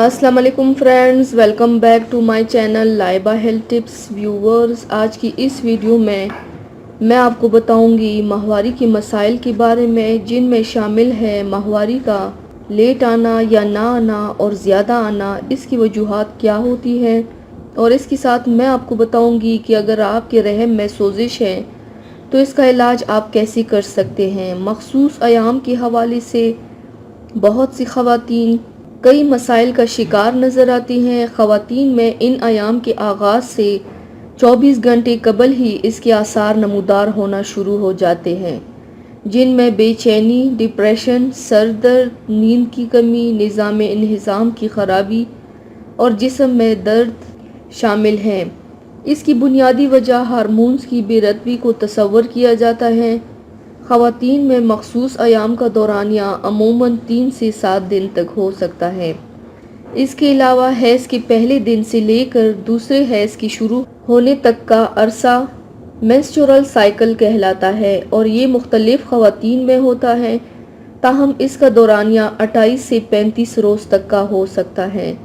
अस्सलाम वालेकुम friends, welcome back to my channel Laiba health tips. Viewers, आज की इस वीडियो में मैं आपको बताऊंगी माहवारी के मसाइल के बारे में, जिनमें शामिल है माहवारी का लेट आना या ना आना और ज़्यादा आना, इसकी वजूहात क्या होती हैं। और इसके साथ मैं आपको बताऊंगी कि अगर आपके रहम में सोजिश है तो इसका इलाज आप कैसे कर सकते हैं। मखसूस अयाम के हवाले से बहुत सी ख़वातीन कई मसाइल का शिकार नज़र आती हैं। ख़वातीन में इन अयाम के आगाज़ से 24 घंटे कबल ही इसके आसार नमूदार होना शुरू हो जाते हैं, जिनमें बेचैनी, डिप्रेशन, सर दर्द, नींद की कमी, निज़ाम इंहिज़ाम की ख़राबी और जिस्म में दर्द शामिल हैं। इसकी बुनियादी वजह हार्मोन्स की बेरतबी को तसव्वुर किया जाता है। ख़वातीन में मखसूस अयाम का दौरानिया अमूमन 3 से 7 दिन तक हो सकता है। इसके अलावा हैज़ के पहले दिन से लेकर दूसरे हैज़ की शुरू होने तक का अरसा मेंस्ट्रुअल साइकिल कहलाता है और ये मुख्तलिफ ख़वातीन में होता है। ताहम इसका दौरानिया 28 से 35 रोज़ तक का हो सकता है।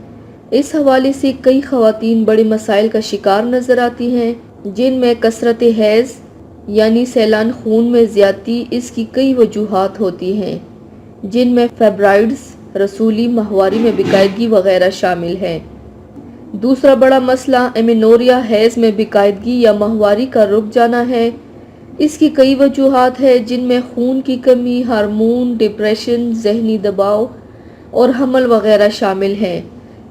इस हवाले से कई ख़वातीन बड़े मसाइल का शिकार नज़र आती हैं, जिनमें कसरत हैज़ यानी सैलान खून में ज़्यादती इसकी कई वजूहात होती हैं, जिनमें फेब्राइड्स, रसूली, माहवारी में बेकायदगी वगैरह शामिल हैं। दूसरा बड़ा मसला एमेनोरिया हैज़ में बेकायदगी या माहवारी का रुक जाना है। इसकी कई वजूहात है, जिनमें खून की कमी, हार्मोन, डिप्रेशन, जहनी दबाव और हमल वगैरह शामिल हैं।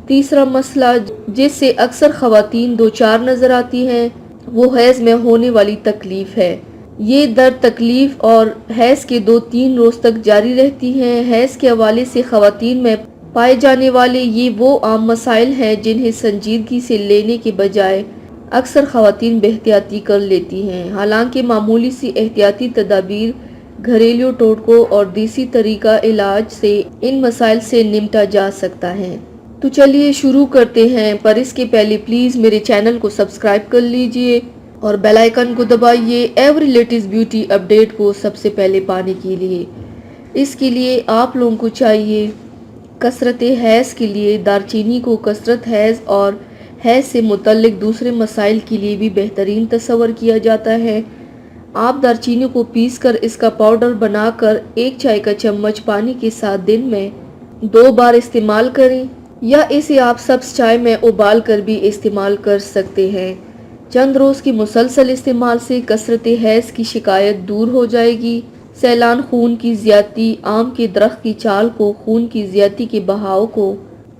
तीसरा मसला जिससे अक्सर ख़वातीन दो चार नज़र आती हैं वो हैज़ में होने वाली तकलीफ़ है। ये दर्द, तकलीफ़ और हैज़ के 2-3 रोज़ तक जारी रहती हैं। हैज़ के हवाले से ख़वातीन में पाए जाने वाले ये वो आम मसाइल हैं जिन्हें संजीदगी से लेने के बजाय अक्सर ख़वातीन बेहतियाती कर लेती हैं। हालांकि मामूली सी एहतियाती तदाबीर, घरेलू टोटकों और देसी तरीका इलाज से इन मसाइल से निपटा जा सकता है। तो चलिए शुरू करते हैं, पर इसके पहले प्लीज़ मेरे चैनल को सब्सक्राइब कर लीजिए और बेल आइकन को दबाइए एवरी लेटेस्ट ब्यूटी अपडेट को सबसे पहले पाने के लिए। इसके लिए आप लोगों को चाहिए कसरत हैज़ के लिए दारचीनी को कसरत हैज़ और हैज़ से मुतल्लिक दूसरे मसाइल के लिए भी बेहतरीन तस्वर किया जाता है। आप दारचीनी को पीस कर इसका पाउडर बनाकर 1 चाय का चम्मच पानी के साथ दिन में 2 बार इस्तेमाल करें, या इसे आप सब्ज़ चाय में उबाल कर भी इस्तेमाल कर सकते हैं। चंद रोज़ की मुसलसल इस्तेमाल से कसरत हैज़ की शिकायत दूर हो जाएगी। सैलान खून की ज़्यादती आम के दरख्त की चाल को खून की ज़्यादती के बहाव को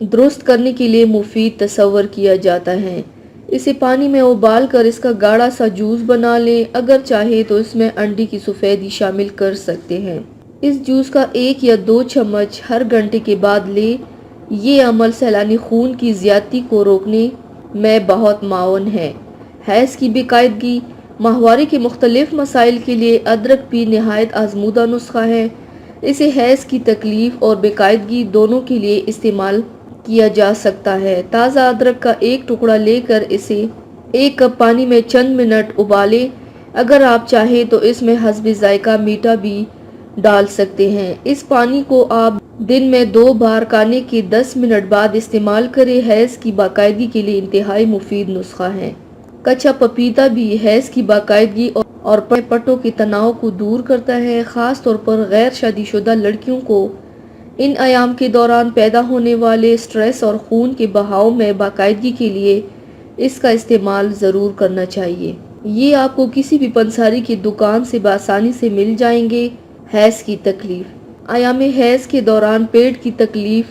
दुरुस्त करने के लिए मुफीद तस्वर किया जाता है। इसे पानी में उबाल कर इसका गाढ़ा सा जूस बना लें। अगर चाहे तो इसमें अंडे की सफ़ेदी शामिल कर सकते हैं। इस जूस का 1 या 2 चम्मच हर घंटे के बाद लें। ये अमल सैलानी खून की ज़्यादती को रोकने में बहुत मावन है। हैज़ की बेकायदगी, माहवारी के मुख्तलिफ मसाइल के लिए अदरक भी नहायत आजमूदा नुस्खा है। इसे हैज़ की तकलीफ़ और बेकायदगी दोनों के लिए इस्तेमाल किया जा सकता है। ताज़ा अदरक का 1 टुकड़ा लेकर इसे 1 कप पानी में चंद मिनट उबालें। अगर आप चाहें तो इसमें हस्बे ज़ायका मीठा भी डाल सकते हैं। इस पानी को आप दिन में 2 बार खाने के 10 मिनट बाद इस्तेमाल करें। हैज़ की बाकायदगी के लिए इंतहाई मुफीद नुस्खा है। कच्चा पपीता भी हैज़ की बाकायदगी और पटों के तनाव को दूर करता है। ख़ास तौर पर गैर शादीशुदा लड़कियों को इन अयाम के दौरान पैदा होने वाले स्ट्रेस और खून के बहाव में बाकायदगी के लिए इसका इस्तेमाल ज़रूर करना चाहिए। ये आपको किसी भी पंसारी की दुकान से बआसानी से मिल जाएंगे। हैज़ की तकलीफ़, अयाम हैज़ के दौरान पेट की तकलीफ़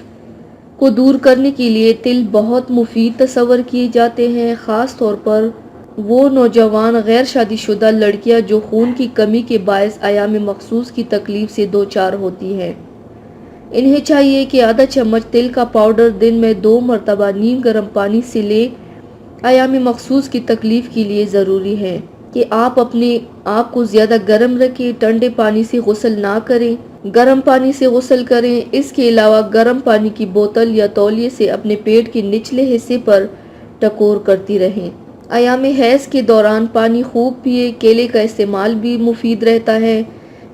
को दूर करने के लिए तिल बहुत मुफीद तस्वर किए जाते हैं। ख़ास तौर पर वो नौजवान गैर शादीशुदा लड़कियां जो खून की कमी के बायस अयाम मखसूस की तकलीफ़ से दो चार होती हैं। इन्हें चाहिए कि आधा चम्मच तिल का पाउडर दिन में 2 मरतबा नीम गर्म पानी से ले। अयाम मखसूस की तकलीफ़ के लिए ज़रूरी है कि आप अपने आप को ज़्यादा गर्म रखें। ठंडे पानी से गुस्ल ना करें, गर्म पानी से गुस्ल करें। इसके अलावा गर्म पानी की बोतल या तौलिए से अपने पेट के निचले हिस्से पर टकोर करती रहें। अयाम हैज़ के दौरान पानी खूब पिए। केले का इस्तेमाल भी मुफीद रहता है,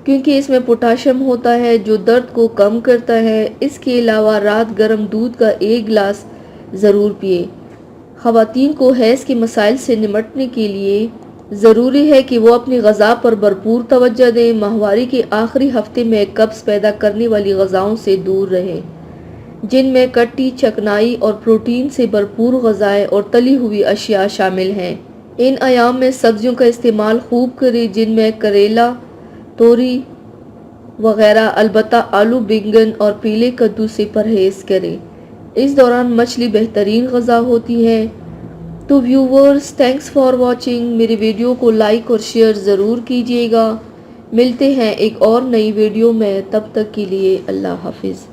کیونکہ اس میں پوٹاشیم ہوتا ہے جو درد کو کم کرتا ہے۔ اس کے علاوہ رات گرم دودھ کا 1 گلاس ضرور پیے۔ خواتین کو حیض کے مسائل سے نمٹنے کے لیے ضروری ہے کہ وہ اپنی غذا پر بھرپور توجہ دیں۔ ماہواری کے آخری ہفتے میں قبض پیدا کرنے والی غذاؤں سے دور رہیں، جن میں کٹی، چکنائی اور پروٹین سے بھرپور غذائیں اور تلی ہوئی اشیاء شامل ہیں۔ ان ایام میں سبزیوں کا استعمال خوب کریں، جن میں کریلا، توری وغیرہ، البتہ آلو، بینگن اور پیلے کدو سے پرہیز کریں۔ اس دوران مچھلی بہترین غذا ہوتی ہے۔ تو ویورز، تھینکس فار واچنگ۔ میری ویڈیو کو لائک اور شیئر ضرور کیجیے گا۔ ملتے ہیں ایک اور نئی ویڈیو میں، تب تک کے لیے اللہ حافظ۔